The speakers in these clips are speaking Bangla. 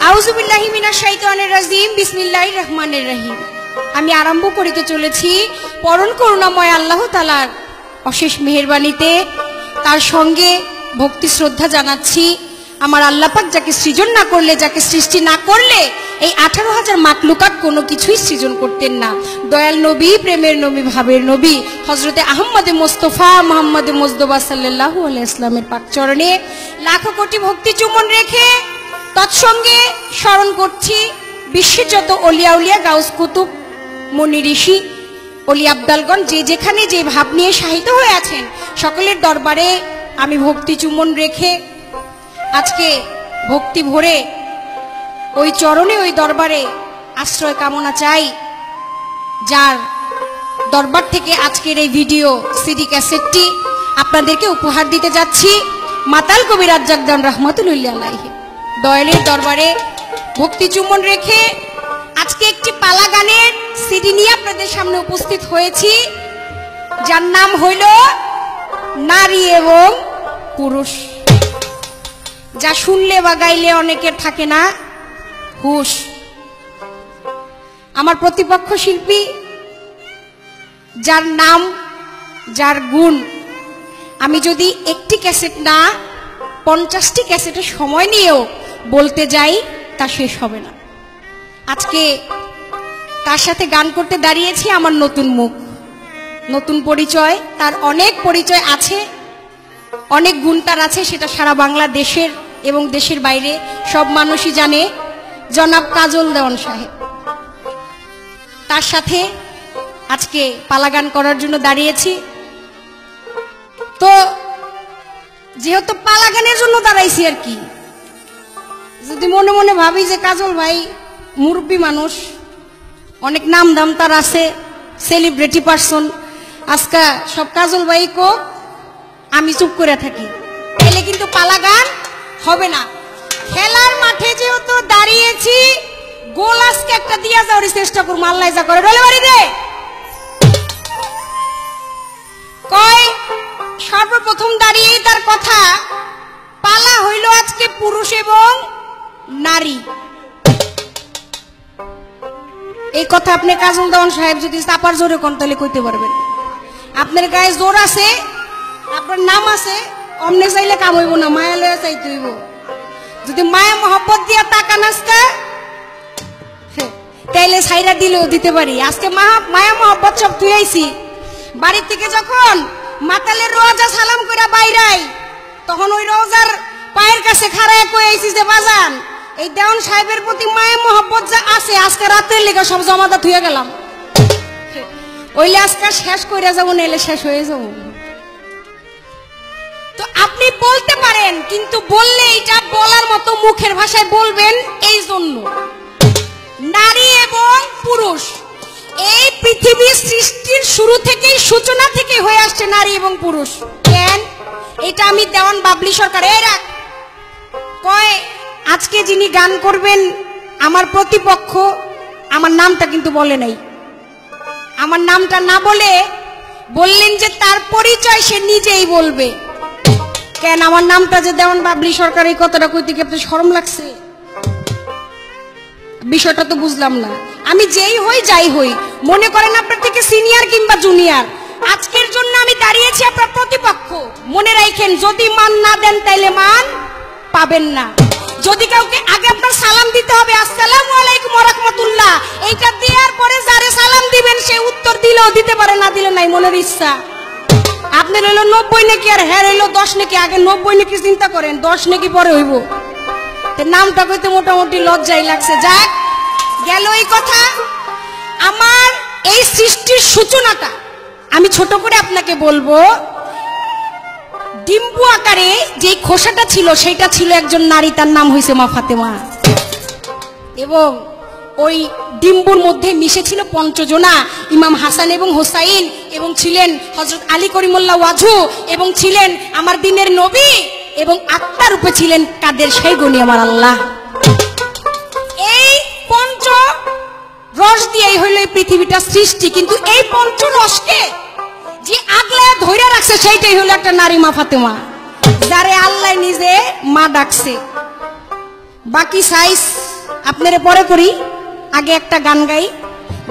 আউযুবিল্লাহি মিনাশ শাইতানির রাজিম বিসমিল্লাহির রহমানির রহিম। আমি আরম্ভ করিতে চলেছি পরম করুণাময় আল্লাহ তাআলার অশেষ মেহেরবানিতে। তার সঙ্গে ভক্তি শ্রদ্ধা জানাচ্ছি আমার আল্লাহ পাক যাকে সৃজন না করলে, যাকে সৃষ্টি না করলে এই 18,000 মাখলুকাত কোনো কিছুই সৃজন করতেন না। দয়াল নবী, প্রেমের নবী, ভাবের নবী হযরতে আহমদে মুস্তাফা মুহাম্মদে মুজতবা সাল্লাল্লাহু আলাইহি ওয়াসাল্লামের পাক চরণে লাখো কোটি ভক্তি চুম্বন রেখে তৎসঙ্গে স্মরণ করছি বিশ্বের যত অলিয়া উলিয়া, গাউস কুতুব, মুনি ঋষি, অলি আবদালগণ যে যেখানে যে ভাব নিয়ে শায়িত হয়ে আছেন সকলের দরবারে আমি ভক্তি চুম্বন রেখে আজকে ভক্তি ভরে ওই চরণে, ওই দরবারে আশ্রয় কামনা চাই, যার দরবার থেকে আজকের এই ভিডিও সিডি ক্যাসেটটি আপনাদেরকে উপহার দিতে যাচ্ছি। মাতাল কবি রাজ্জাক দান রহমাতুল্লাহি আলাইহি দয়ালের দরবারে ভক্তি চুম্বন রেখে আজকে একটি পালা গানের সিডি নিয়ে আপনাদের সামনে উপস্থিত হয়েছি, যার নাম হইল নারী এবং পুরুষ। যা শুনলে বা গাইলে অনেকের থাকে না হুশ। আমার প্রতিপক্ষ শিল্পী, যার নাম, যার গুণ, আমি যদি একটি ক্যাসেট না 50টি ক্যাসেটের সময় নিয়েও বলতে যাই তা শেষ হবে না। আজকে তার সাথে গান করতে দাঁড়িয়েছি আমার নতুন মুখ, নতুন পরিচয়। তার অনেক পরিচয় আছে, অনেক গুণ তার আছে, সেটা সারা বাংলাদেশের এবং দেশের বাইরে সব মানুষই জানে। জনাব কাজল দেওয়ান সাহেব, তার সাথে আজকে পালা গান করার জন্য দাঁড়িয়েছি। তো যেহেতু পালা গানের জন্য দাঁড়াইছি আর কি, যদি মনে মনে ভাবি যে কাজল ভাই মুরব্বী মানুষ, অনেক নাম দাম তার আছে, সেলিব্রিটি পারসন, আজকে সব কাজল ভাই কো আমি চুপ করে থাকি, তাহলে কিন্তু পালা গান হবে না। খেলার মাঠে যেহেতু দাঁড়িয়েছি, গোল আজকে একটা দিয়া যাওয়ার চেষ্টা করবো, আল্লাহ যা করে ডলে বাড়ি দে কয়। সর্বপ্রথম দাঁড়িয়ে তার কথা, পালা হইল আজকে পুরুষ এবং নারী। এই কথা আপনি কাজল দেওয়ান সাহেব যদি চাপার জোরে কোন তাহলে কইতে পারবেন। আপনার গায়ে জোর আছে, আপনার নাম আছে, অমনে চাইলে কাম হইব না, মায়া লয়া চাইতে হইব। যদি মায়া মহব্বত দিয়া টাকা নাচতে তাইলে সাইরা দিলেও দিতে পারি। আজকে মায়া মহব্বত সব তুই আইছি বাড়ির থেকে, যখন মাতালের রোজা সালাম কইরা বাইরাই, তখন ওই রোজার পায়ের কাছে খাড়ায় কই আইছি যে বাজান এই দেওয়ান সাহেবের প্রতি মায়া মহব্বত যা আছে আজকে রাতের লেগে সব জমাদা থুয়ে গেলাম, ওইলে আজকে শেষ কইরা যাবো, নাইলে শেষ হয়ে যাবো। তো আপনি বলতে পারেন, কিন্তু বললে এটা বলার মতো মুখের ভাষায় বলবেন। এই জন্য নারী এবং পুরুষ এই পৃথিবীর সৃষ্টির শুরু থেকেই, সূচনা থেকে হয়ে আসছে নারী এবং পুরুষ। কেন? এটা আমি দেওয়ান বাবলি সরকার এরা কয়। আজকে যিনি গান করবেন আমার প্রতিপক্ষ, আমার নামটা কিন্তু বলে নাই। আমার নামটা না বলে বললেন যে তার পরিচয় সে নিজেই বলবে। কেন আমার নামটা যে দেওয়ান বাবলি সরকার, এই কথাটা কইতে কি আপনার শরম লাগছে? বিষয়টা তো বুঝলাম না। আমি যেই হই যাই হই, মনে করেন আপনার থেকে সিনিয়র কিংবা জুনিয়র, আজকের জন্য আমি দাঁড়িয়েছি আপনার প্রতিপক্ষ। মনে রাখেন, যদি মান না দেন তাইলে মান পাবেন না। যদি কাউকে আগে আপনার সালাম দিতে হবে, আসসালামু আলাইকুম ওয়া রাহমাতুল্লাহ, এইটা দেওয়ার পরে যারে সালাম দিবেন সে উত্তর দিলেও দিতে পারে, না দিলে নাই, মনের ইচ্ছা। আপনার হইলো 90 নাকি আর হ্যাঁ হইলো 10 নাকি, আগে 90 নাকি চিন্তা করেন, 10 নাকি পরে হইব। নামটা কইতে মোটামুটি লজ্জাই লাগছে। যাক গেল এই কথা। আমার এই সৃষ্টির সূচনাটা আমি ছোট করে আপনাকে বলবো। ডিম্বু আকারে যে খোসাটা ছিল সেটা ছিল একজন নারী, তার নাম হয়েছে মা ফাতেমা। এবং ওই ডিম্বুর মধ্যে মিশে ছিল পঞ্চজনা, ইমাম হাসান এবং হোসাইন, এবং ছিলেন হযরত আলী করিমুল্লাহ ওয়াজহু, এবং ছিলেন আমার দিনের নবী, এবং আত্মা রূপে ছিলেন কাদের সেই গনি আমার আল্লাহ। এই পঞ্চ রস দিয়েই হইল এই পৃথিবীটা সৃষ্টি। কিন্তু এই পঞ্চ রসকে যে আগলায় ধরে রাখছে সেইটাই হলো একটা নারী, মা ফাতেমা, যারে আল্লাহ নিজে মা ডাকছে। বাকি সাইজ আপনারা পরে করি, আগে একটা গান গাই,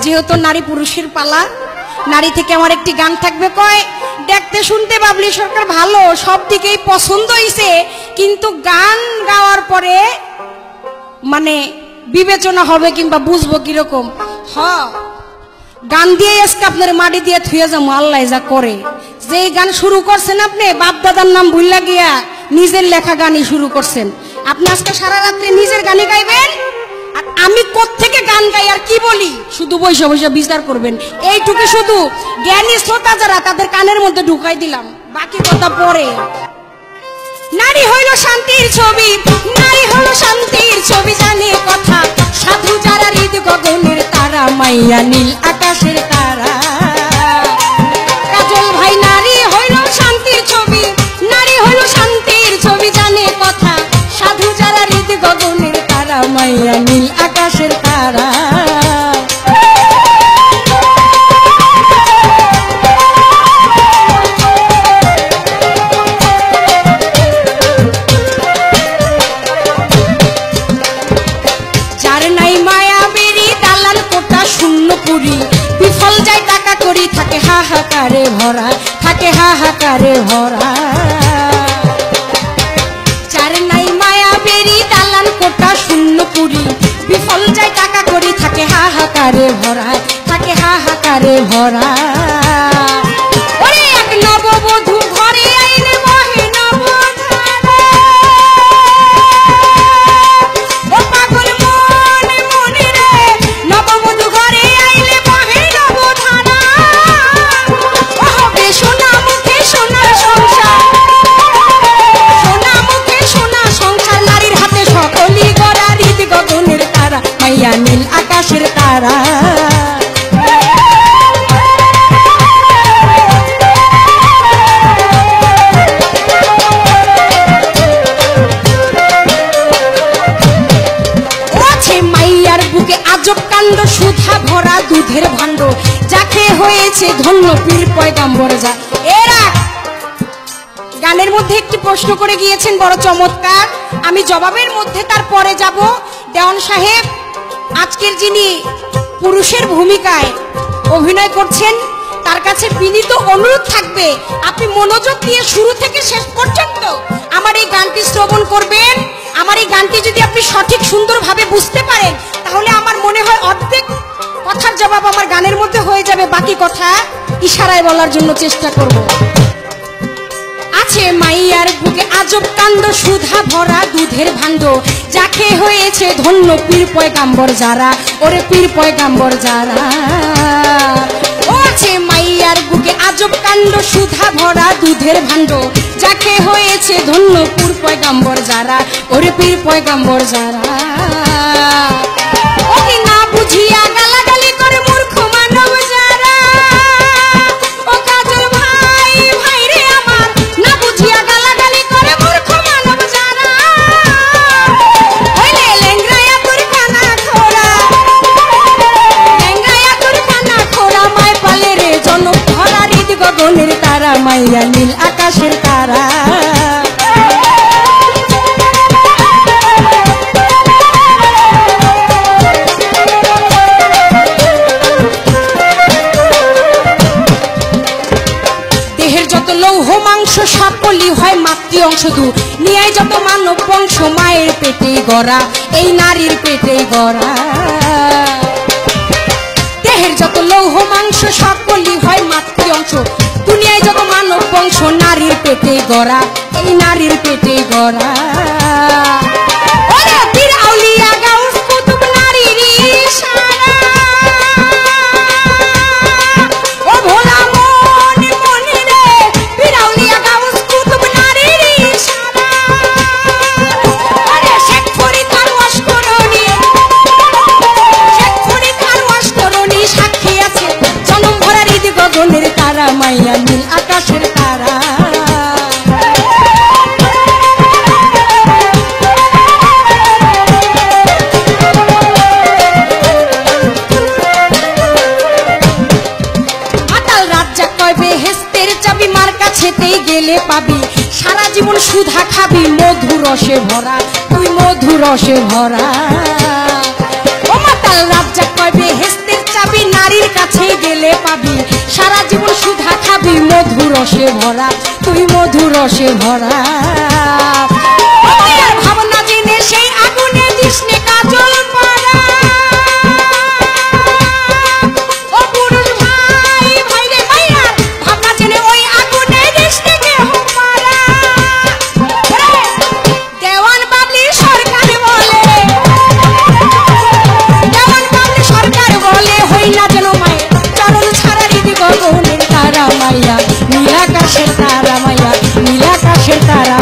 যেহেতু নারী পুরুষের পালা। নারী থেকে আমার একটি গান থাকবে, কয় দেখতে শুনতে বাবলি সরকার ভালো, সব দিকেই পছন্দ হইছে, কিন্তু গান গাওয়ার পরে মানে বিবেচনা হবে কিংবা বুঝবো কিরকম। গান দিয়ে আজকে আপনার মাটি দিয়ে থুয়ে যাবো, আল্লাহ যা করে। যে গান শুরু করছেন আপনি, বাপ দাদার নাম ভুল্লা গিয়া নিজের লেখা গানই শুরু করছেন। আপনি আজকে সারা রাত্রে নিজের গানে গাইবেন, আর আমি কোত্থেকে গান গাই আর কি বলি শুধু বসে বসে বিচার করবেন। এইটুকু শুধু জ্ঞানী শ্রোতা যারা তাদের কানের মধ্যে ঢুকাই দিলাম, বাকি কথা পরে। নারী হইল শান্তির ছবি, নারী হইল শান্তির ছবি, জানে কথা সাধু যারা হৃদ গগনের তারা, মাইয়া নীল আকাশের তারা। কাজল ভাই নারী হইল শান্তির ছবি, নারী হইল শান্তির ছবি, জানে কথা সাধু যারা হৃদ গগনের তারা, মাইয়া নীল আকাশের তারা। বিফল যায় টাকা করি, থাকে হাহাকারে ভরা, থাকে হাহাকারে ভরা। যার নাই মায়া বেরি দালান কোটা শূন্য পুরি, বিফল যায় টাকা করি, থাকে হাহাকারে ভরা, থাকে হাহাকারে ভরা। ওরে এক নববধূ ঘরে আইলে বহে নবধারা, ও পাগল মনে মনে রে, নববধূ ঘরে আইলে বহে নবধারা। ও হবে সোনা মুখে সোনা সংসার, সোনা মুখে সোনা সংসার, নারীর হাতে সকলি গড়া, হৃদ গগনের তারা, মাইয়া নীল আকাশের তারা। আজব কাণ্ড সুধা ভরা দুধের ভাণ্ড, যাকে হয়েছে ধন্য পীর পয়গাম্বর যা। এরা গানের মধ্যে একটি প্রশ্ন করে গিয়েছেন বড় চমৎকার, আমি জবাবের মধ্যে তারপরে যাব। দেওয়ান সাহেব আজকের যিনি পুরুষের ভূমিকায় অভিনয় করছেন, তার কাছে বিনীত অনুরোধ থাকবে আপনি মনোযোগ দিয়ে শুরু থেকে শেষ পর্যন্ত আমার এই গানটি শ্রবণ করবেন। আমার এই গানটি যদি আপনি সঠিক সুন্দরভাবে বুঝতে পারেন, তাহলে আমার মনে হয় অর্ধেক কথার জবাব আমার গানের মধ্যে হয়ে যাবে, বাকি কথা ইশারায় বলার জন্য চেষ্টা করব। আছে মাইয়ার বুকে আজব কাণ্ড সুধা ভরা দুধের ভাণ্ড, যাকে হয়েছে ধন্য পীর পয়গাম্বর যারা, ওরে পীর পয়গাম্বর যারা। ও আছে মাইয়ার বুকে আজব কাণ্ড সুধা ভরা দুধের ভাণ্ড, যাকে হয়েছে ধন্য পীর পয়গাম্বর যারা, ওরে পীর পয়গাম্বর যারা। ওকে না বুঝিয়া গালাগালি করে মূর্খ মানব যারা, ও কাজল ভাই ভাই রে আমার, না বুঝিয়া গালাগালি করে মূর্খ মানব যারা। ওইলে লেংরায়া তোর কানা খোরা, লেংরায়া তোর কানা খোরা, মায় পালে রে জনক ধরা, হৃদ গগনের তারা, মাইয়া নীল আকাশের তারা। সকলি হয় মাতৃ অংশ দু, নিয়ে যত মানব বংশ মায়ের পেটে গড়া, এই নারীর পেটে গড়া। দেহের যত লৌহ মাংস সকলি হয় মাতৃ অংশ, দুনিয়ায় যত মানব বংশ নারীর পেটে গড়া, এই নারীর পেটে গড়া। পীর আউলিয়া গাউস কুতুব নারীর ইশারা, ও ভোলা মনে মনে রে, পীর আউলিয়া গাউস কুতুব নারীর ইশারা। আরে শেখ ফরিদ আর ওয়াশকরণী, শেখ ফরিদ আর ওয়াশকরণী, সাক্ষী আছে জনম ভরা হৃদ গগনের তারা, মাইয়া নীল আকাশের তারা। গেলে পাবি সারা জীবন সুধা খাবি, মধু রসে ভরা, তুই মধু রসে ভরা। আল রাজ্জাক কয় বেহেশতের চাবি নারীর কাছে গেলে পাবি, সারা জীবন সুধা খাবি মধু রসে ভরা, তুই মধু রসে ভরা। ভাবনা জেনে সেই আগুনে দিসনে কাজল পরা, ও পুরুষ ভাই ভাই রে ভাইয়া, ভাবনা জেনে ওই আগুনে দিসনে কেহ পরা। দেওয়ান বাবলি সরকার বলে, দেওয়ান বাবলি সরকার বলে হই না যেন মায়ের চরণ ছাড়া রীতি গগনের তারা মাইয়া, নীলাকাশের তারা মাইয়া, নীলাকাশের তারা।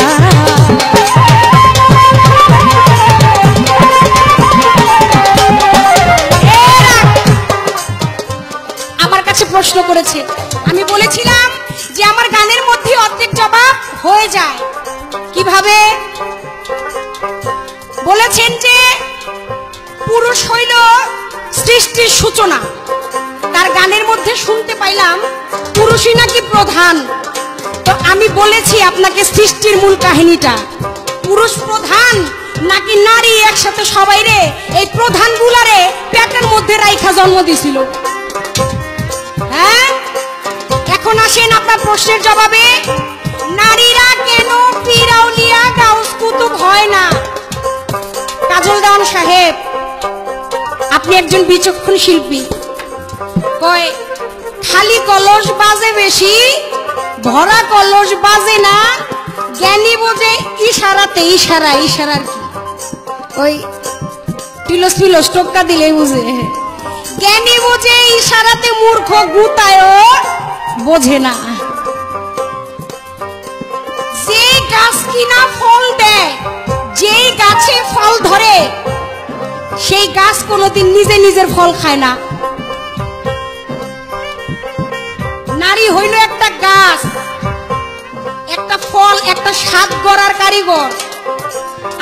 আমার কাছে প্রশ্ন করেছে, আমি বলেছিলাম যে আমার গানের মধ্যে অর্ধেক জবাব হয়ে যায়। কিভাবে? বলেছেন যে পুরুষ হইল সৃষ্টির সূচনা, তার গানের মধ্যে শুনতে পাইলাম পুরুষই নাকি প্রধান। তো আমি বলেছি আপনাকে সৃষ্টির মূল কাহিনীটা, পুরুষ প্রধান নাকি নারী একসাথে সবাই রে এই প্রধান গুলারে পেটের মধ্যে রাইখা জন্ম দিছিল। হ্যাঁ, এখন আসেন আপনার প্রশ্নের জবাবে। নারীরা কেন পীর আউলিয়া গাউস কুতুব হয় না? কাজল দেওয়ান সাহেব, আপনি একজন বিচক্ষণ শিল্পী। কয় খালি কলস বাজে বেশি, ভরা কলস বাজে না, জ্ঞানী বোঝে ইশারাতে। ইশারা, ইশারার কি ওই টিলস পিলস টোক্কা দিলেই বুঝে। জ্ঞানী বোঝে ইশারাতে, মূর্খ গুতায়ও বোঝে না। যে গাছ কিনা ফল দেয়, যেই গাছে ফল ধরে, সেই গাছ কোনোদিন নিজে নিজের ফল খায় না। নারী হইল একটা গাছ, একটা ফল, একটা স্বাদ গড়ার কারিগর।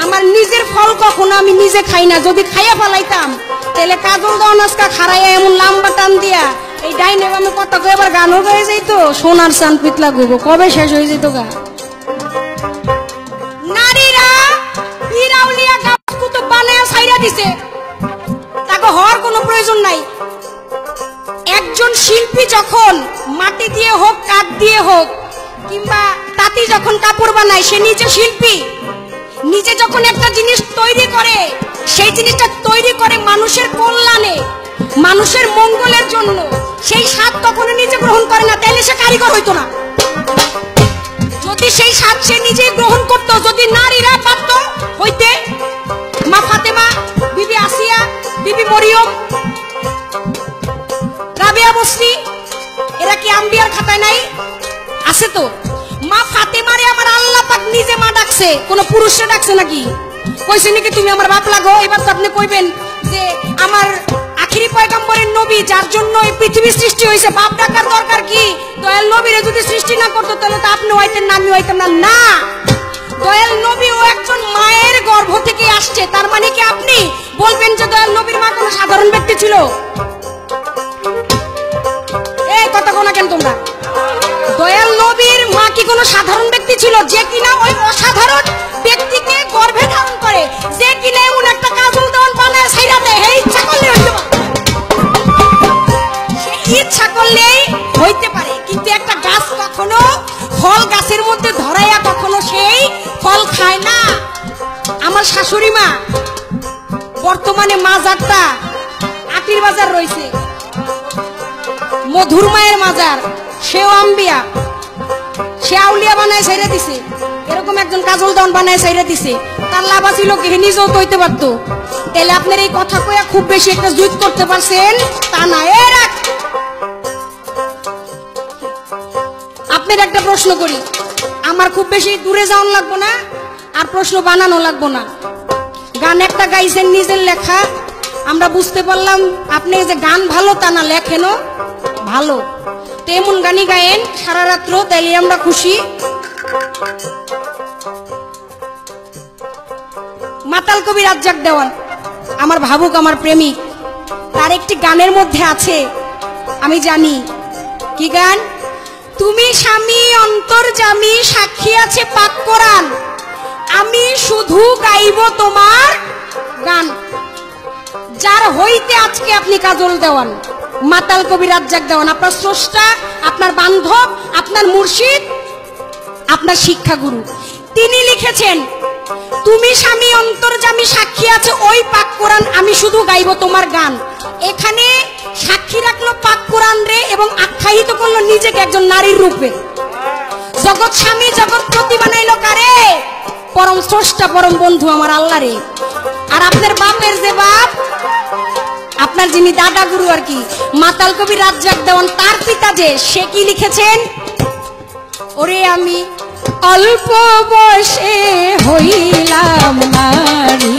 আমার নিজের ফল কখনো আমি নিজে খাই না। যদি খাইয়া ফেলাইতাম তাহলে কাজল দেওয়ান আজকা খারাইয়া এমন লম্বা টান দিয়া এই ডাইনে বামে কথা কয়ে এবার গানও হয়ে যেত, সোনার চান পিতলা গুবো কবে শেষ হয়ে যেত গা। নারীরা পীর আউলিয়া গাছ কুতুব বানায়া ছাইরা দিছে, তাকে হওয়ার কোনো প্রয়োজন নাই। একজন শিল্পী যখন মাটি দিয়ে হোক, কাঠ দিয়ে হোক, কিংবা তাঁতি যখন কাপড় বানায়, সে নিজে শিল্পী। নিজে যখন একটা জিনিস তৈরি করে, সেই জিনিসটা তৈরি করে মানুষের কল্যাণে, মানুষের মঙ্গলের জন্য। সেই স্বাদ কখনো নিজে গ্রহণ করে না, তাহলে সে কারিগর হইতো না। যদি সেই স্বাদ সে নিজেই গ্রহণ করত, যদি নারীরা পারত হইতে, মা ফাতেমা, বিবি আসিয়া, বিবি মরিয়ম, রাবিয়া বসরি, এরা কি আম্বিয়ার খাতায় নাই? আছে তো। মা ফাতেমারে আমার আল্লাহ পাক নিজে মা ডাকছে, কোন পুরুষে ডাকছে নাকি? কইছে নাকি তুমি আমার বাপ লাগো? এবার তো আপনি কইবেন যে আমার আখিরি পয়গম্বরের নবী, যার জন্য এই পৃথিবী সৃষ্টি হয়েছে, বাপ ডাকার দরকার কি? দয়াল নবীরে যদি সৃষ্টি না করতো তাহলে তো আপনি হইতেন না, আমি হইতাম না। না, দয়াল নবী ও একজন মায়ের গর্ভ থেকে আসছে। তার মানে কি আপনি বলবেন যে দয়াল নবীর মা কোনো সাধারণ ব্যক্তি ছিল? এই কথা কোনা কেন তোমরা? দয়াল নবীর মা কি কোনো সাধারণ ব্যক্তি ছিল যে কিনা ওই অসাধারণ ব্যক্তিকে গর্ভে ধারণ করে, যে কিনা এমন একটা কাজল দেওয়ান বানায় ছাইরা দেয়? হে, ইচ্ছা করলে হইতে পারে, ইচ্ছা করলেই হইতে পারে। কিন্তু একটা গাছ কখনো ফল গাছের মধ্যে ধরাইয়া কখনো সেই ফল খায় না। আমার শাশুড়ি মা বর্তমানে মাজারটা আটির বাজার রয়েছে, মধুর মায়ের মাজার, সেও আম্বিয়া, সে আউলিয়া বানায় ছাইরা দিছে। এরকম একজন কাজল দেওয়ান বানায় ছাইরা দিছে, তার লাভ আছিল কি? নিজেও তো হইতে পারতো। তাহলে আপনার এই কথা কইয়া খুব বেশি একটা জুত করতে পারছেন তা না। আপনার একটা প্রশ্ন করি, আমার খুব বেশি দূরে যাওয়ান লাগবো না, আর প্রশ্ন বানানো লাগবো না। গান একটা গাইছেন নিজের লেখা, আমরা বুঝতে পারলাম আপনি যে গান ভালো তা না, লেখেনও ভালো। তো এমন গানই গায়েন সারা রাত্র, তাইলে আমরা খুশি। মাতাল কবি রাজ্জাক দেওয়ান, আমার ভাবুক, আমার প্রেমিক, তার একটি গানের মধ্যে আছে, আমি জানি কি গান? তুমি স্বামী অন্তর্যামী, সাক্ষী আছে পাক কোরআন, আমি শুধু গাইব তোমার গান। যার হইতে আজকে আপনি কাজল দেওয়ান, মাতাল কবি রাজ্জাক দেওয়ান, আপনার স্রষ্টা, আপনার বান্ধব, আপনার মুর্শিদ, আপনার শিক্ষাগুরু, তিনি লিখেছেন, তুমি স্বামী অন্তর্যামী সাক্ষী আছে ওই পাক কোরআন, আমি শুধু গাইব তোমার গান। এখানে সাক্ষী রাখলো পাক কোরআন রে এবং আখ্যায়িত করলো নিজেকে একজন নারীর রূপে। জগৎ স্বামী জগৎ প্রতি বানাইলো কারে? পরম স্রষ্টা পরম বন্ধু আমার আল্লাহ রে। আর আপনার বাপের যে বাপ, আপনার যিনি দাদা গুরু আর কি, মাতাল কবি রাজ্জাক দেওয়ান, তার পিতা যে, সে কি লিখেছেন? ওরে আমি অল্প বয়সে হইলাম নারী,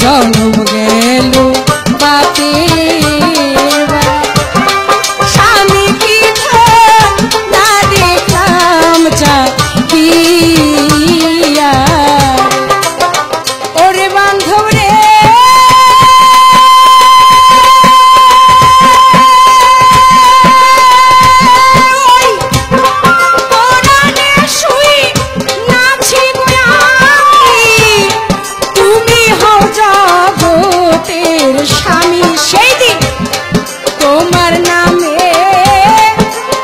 জন্ম গেল বাপের স্বামী কি না দেখলাম চাকিয়া। ওরে বান্ধব রে, স্বামী সেই দিন তোমার নামে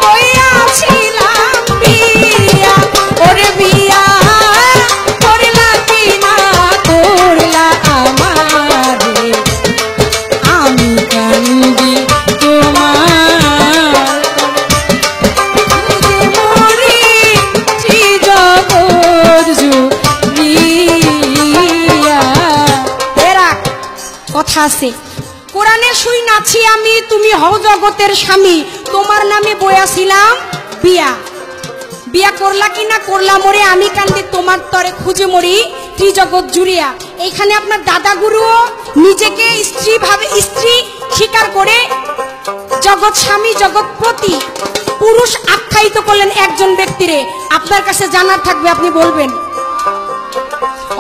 হইয়াছিলাম বিয়া। ওরে বিয়া করলা কি না করলা আমারে, আমি কান্দি তোমার মরি জগৎ জুড়িয়া। এরা কথা আছে, কোরআনে শুই নাছি আমি, তুমি হও জগতের স্বামী, তোমার নামে বয়াছিলাম বিয়া। বিয়া করলা কি না করলা মরে, আমি কান্দি তোমার তরে খুঁজে মরি ত্রিজগৎ জুড়িয়া। এইখানে আপনার দাদা গুরুও নিজেকে স্ত্রী ভাবে, স্ত্রী স্বীকার করে জগৎ স্বামী জগৎ প্রতি পুরুষ আখ্যায়িত করলেন একজন ব্যক্তিরে। আপনার কাছে জানার থাকবে, আপনি বলবেন।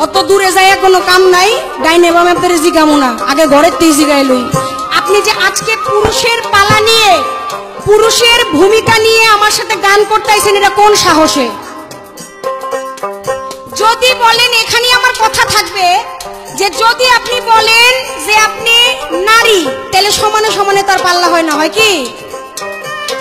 অত দূরে যায় কোনো কাম নাই, গাই নেব আমি আপনার জিগামো না, আগে ঘরের তেই জিগাই লই। আপনি যে আজকে পুরুষের পালা নিয়ে, পুরুষের ভূমিকা নিয়ে আমার সাথে গান করতে আইছেন, এটা কোন সাহসে? যদি বলেন, এখানে আমার কথা থাকবে যে যদি আপনি বলেন যে আপনি নারী, তাহলে সমানে সমানে তার পাল্লা হয় না, হয় কি?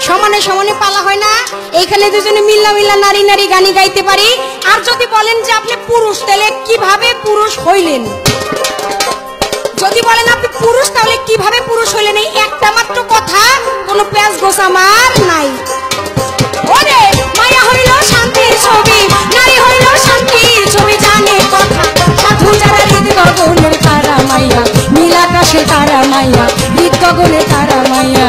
সমানে সমানে পালা হয় না। এইখানে দুজনে মিল্লা মিল্লা নারী নারী গানি গাইতে পারি। আর যদি বলেন যে আপনি পুরুষ, তাহলে কিভাবে পুরুষ হইলেন? যদি বলেন আপনি পুরুষ, তাহলে কিভাবে পুরুষ হইলেন? এই একটা মাত্র কথা, কোনো প্যাঁচ গোছ আমার নাই। ওরে মায়া হইল শান্তির ছবি, নারী হইল শান্তির ছবি, জানে কথা সাধু যারা হৃদ গগনের তারা মাইয়া, নীল আকাশে তারা মাইয়া, হৃদ গগনে তারা মাইয়া।